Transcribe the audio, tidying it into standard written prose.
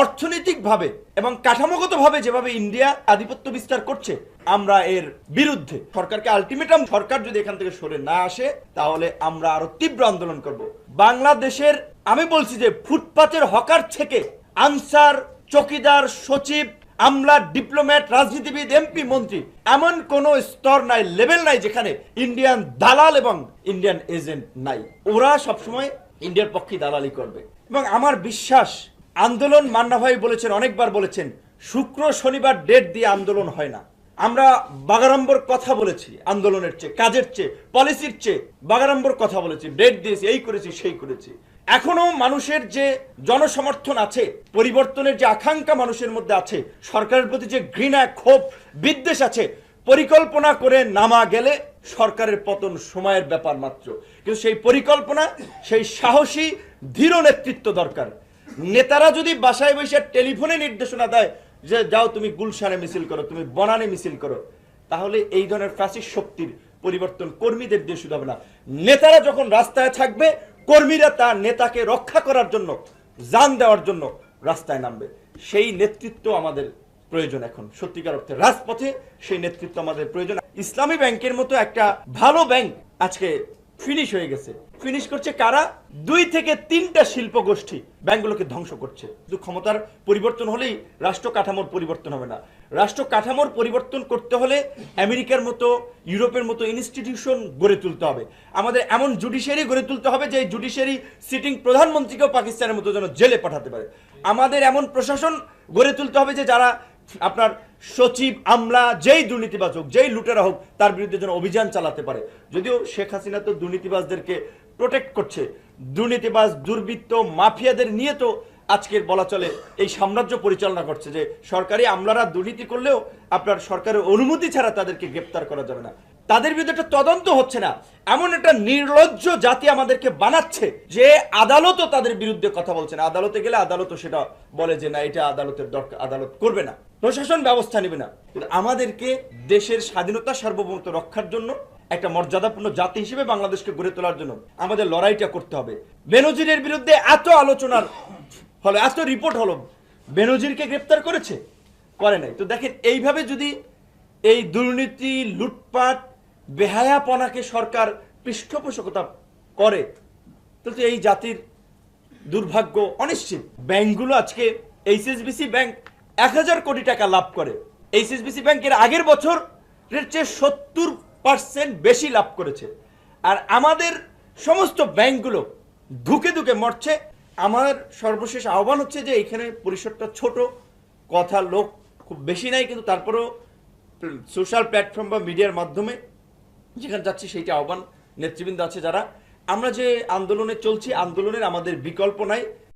অর্থনৈতিকভাবে এবং কাঠামোগতভাবে যেভাবে ইন্ডিয়া আধিপত্য বিস্তার করছে, আমরা এর বিরুদ্ধে। সরকারকে আলটিমেটাম, সরকার যদি এখান থেকে সরে না আসে তাহলে আমরা আরো তীব্র আন্দোলন করব। বাংলাদেশের, আমি বলছি যে ফুটপাতের হকার থেকে আনসার, চকিদার, সচিব, আমলা, ডিপ্লোম্যাট, রাজনীতিবিদ, এমপি, মন্ত্রী, এমন কোন স্তর নাই, লেভেল নাই যেখানে ইন্ডিয়ান দালাল এবং ইন্ডিয়ান এজেন্ট নাই। ওরা সবসময় ইন্ডিয়ার পক্ষে দালালি করবে। এবং আমার বিশ্বাস, আন্দোলন, মান্না ভাই বলেছেন, অনেকবার বলেছেন, শুক্র শনিবার ডেট দিয়ে আন্দোলন হয় না। আমরা বাগাড়ম্বর কথা বলেছি, আন্দোলনের চেয়ে, কাজের চেয়ে, পলিসির চেয়ে বাগাড়ম্বর কথা বলেছি, ডেট দিয়েছি, এই করেছি, সেই করেছি। এখনো মানুষের যে জনসমর্থন আছে, পরিবর্তনের যে আকাঙ্ক্ষা মানুষের মধ্যে আছে, সরকারের প্রতি যে ঘৃণা, ক্ষোভ, বিদ্বেষ আছে, পরিকল্পনা করে নামা গেলে সরকারের পতন সময়ের ব্যাপার মাত্র। কিন্তু সেই পরিকল্পনা, সেই সাহসী দৃঢ় নেতৃত্ব দরকার। নেতারা যদি বাসায় বসে টেলিফোনে নির্দেশনা দেয় যে যাও তুমি গুলশানে মিছিল করো, তুমি বনানে মিছিল করো, তাহলে এই ধরনের ফ্যাসিস্ট শক্তির পরিবর্তন কর্মীদের দিয়ে শুধু হবে না। নেতারা যখন রাস্তায় থাকবে, কর্মীরা তার নেতাকে রক্ষা করার জন্য, জান দেওয়ার জন্য রাস্তায় নামবে। সেই নেতৃত্ব আমাদের প্রয়োজন এখন, সত্যিকার অর্থে রাজপথে সেই নেতৃত্ব আমাদের প্রয়োজন। ইসলামী ব্যাংকের মতো একটা ভালো ব্যাংক আজকে ফিনিশ হয়ে গেছে। ফিনিশ করছে কারা? 2 থেকে 3টা শিল্প গোষ্ঠী ব্যাংকগুলোকে ধ্বংস করছে। শুধু ক্ষমতার পরিবর্তন হলেই রাষ্ট্র কাঠামোর পরিবর্তন হবে না। রাষ্ট্র কাঠামোর পরিবর্তন করতে হলে আমেরিকার মতো, ইউরোপের মতো ইনস্টিটিউশন গড়ে তুলতে হবে। আমাদের এমন জুডিশিয়ারি গড়ে তুলতে হবে যে জুডিশিয়ারি সিটিং প্রধানমন্ত্রীকেও পাকিস্তানের মতো যেন জেলে পাঠাতে পারে। আমাদের এমন প্রশাসন গড়ে তুলতে হবে যে যারা আপনার সচিব, আমলা, যেই দুর্নীতিবাজ হোক, যেই লুটেরা হোক, তার বিরুদ্ধে যেন অভিযান চালাতে পারে। যদিও শেখ হাসিনা তো দুর্নীতিবাজদেরকে প্রোটেক্ট করছে, দুর্নীতিবাজ, দুর্বৃত্ত, মাফিয়াদের নিয়ে তো আজকের বলা চলে এই সাম্রাজ্য পরিচালনা করছে, যে সরকারি আমলারা দুর্নীতি করলেও আপনার সরকারের অনুমতি ছাড়া তাদেরকে গ্রেপ্তার করা যাবে না। তাদের বিরুদ্ধে একটা তদন্ত হচ্ছে না। এমন একটা নির্লজ্জ জাতি আমাদেরকে বানাচ্ছে যে আদালতও তাদের বিরুদ্ধে কথা বলছে না। আদালতে গেলে আদালতও সেটা বলে যে না, এটা আদালতের দরকার, আদালত করবে না, প্রশাসন ব্যবস্থা নেবে না। কিন্তু আমাদেরকে দেশের স্বাধীনতা, সার্বভৌমত্ব রক্ষার জন্য, একটা মর্যাদাপূর্ণ জাতি হিসেবে বাংলাদেশকে গড়ে তোলার জন্য আমাদের লড়াইটা করতে হবে। বেনজিরের বিরুদ্ধে এত আলোচনার হলো, এত রিপোর্ট হলো, বেনজিরকে গ্রেপ্তার করেছে? করে নাই। তো দেখেন, এইভাবে যদি এই দুর্নীতি, লুটপাট, বেহায়াপনাকে সরকার পৃষ্ঠপোষকতা করে, তাহলে এই জাতির দুর্ভাগ্য অনিশ্চিত। ব্যাংকগুলো আজকে, এইচএসবিসি ব্যাংক 1000 কোটি টাকা লাভ করে। এইচএসবিসি ব্যাংকের আগের বছরের চেয়ে 70% বেশি লাভ করেছে। আর আমাদের সমস্ত ব্যাংকগুলো ধুকে ধুকে মরছে। আমার সর্বশেষ আহ্বান হচ্ছে যে এখানে পরিসরটা ছোট, কথা লোক খুব বেশি নাই, কিন্তু তারপরেও সোশ্যাল প্ল্যাটফর্ম বা মিডিয়ার মাধ্যমে যেখানে যাচ্ছি সেইটা আহ্বান, নেতৃবৃন্দ আছে যারা, আমরা যে আন্দোলনে চলছি, আন্দোলনের আমাদের বিকল্প নাই।